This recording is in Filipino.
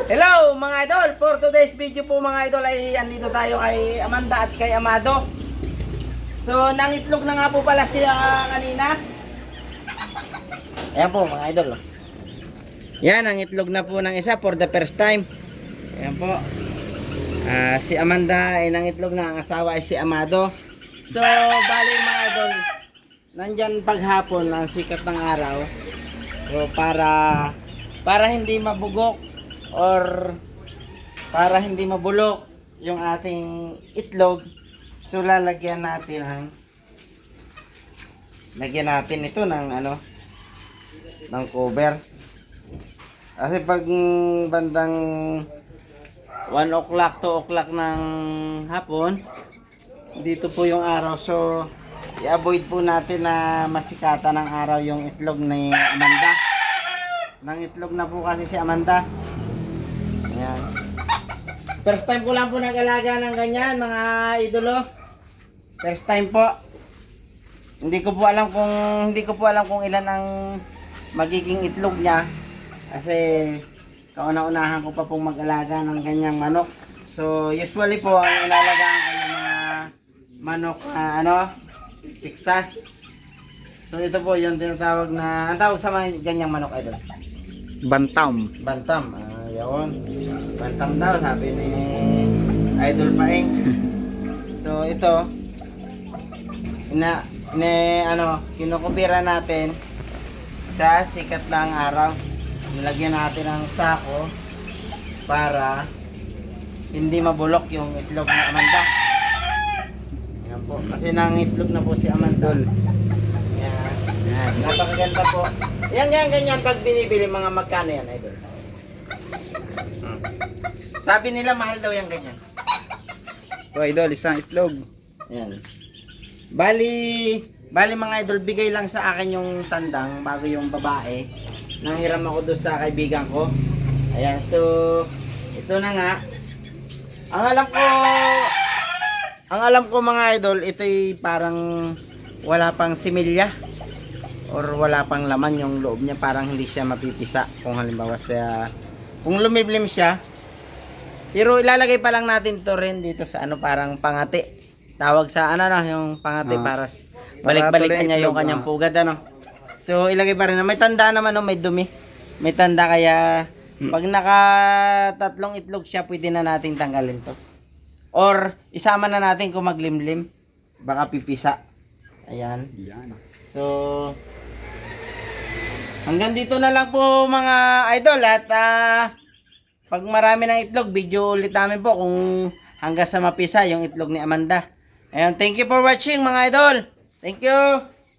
Hello mga idol, for today's video po mga idol ay andito tayo kay Amanda at kay Amado. So nangitlog na nga po pala siya kanina. Ayan po mga idol. Yan, ang itlog na po ng isa for the first time. Ayan po. Si Amanda ay nangitlog na, ang asawa ay si Amado. So bali mga idol, nandyan paghapon ang sikat ng araw. So para hindi mabugok or para hindi mabulok yung ating itlog, so lalagyan natin ito ng ng cover. Kasi pag bandang 1 o'clock, 2 o'clock ng hapon, dito po yung araw, so i-avoid po natin na masikata ng araw yung itlog ni Amanda. Nang itlog na po kasi si Amanda. Ayan. First time ko lang po nag-alaga ng ganyan mga idolo. First time po. Hindi ko po alam kung ilan ang magiging itlog niya. Kasi kauna-unahan ko pa pong mag-alaga ng ganyang manok. So usually po ang inalagaan ko ng mga manok na Texas. So ito po yung tinatawag na, ang tawag sa mga ganyang manok idol? Bantam. Bantam. Yun. Bantam daw, sabi ni Idol Paeng. So ito, kinukubira natin sa sikat ng araw. Nilagyan natin ng sako para hindi mabulok yung itlog ni Amanda. Yan po. Kasi nangitlog na po si Amanda. Yan. Yan. Napakaganda po. Yan ganyan pag binibili, mga magkano yan idol? Sabi nila mahal daw yung ganyan. O idol, isang itlog. Yan. Bali mga idol, bigay lang sa akin yung tandang bago yung babae. Nanghiram ako doon sa kaibigan ko. Ayan, so ito na nga. Ang alam ko mga idol, ito'y parang wala pang similya or wala pang laman yung loob niya, parang hindi siya mapipisa kung halimbawa kung lumiblim siya. Pero ilalagay pa lang natin to rin dito sa parang pangati. Tawag sa yung pangati para balik-balikan niya yung kanyang pugad So ilagay pa rin na may tanda naman may dumi. May tanda kaya pag naka-3 itlog siya, pwede na nating tanggalin to. Or isama na natin kung maglimlim. Baka pipisa. Ayan. So hanggang dito na lang po mga idol at pag marami ng itlog, video ulit namin po kung hanggang sa mapisa yung itlog ni Amanda. Ayan, thank you for watching mga idol. Thank you.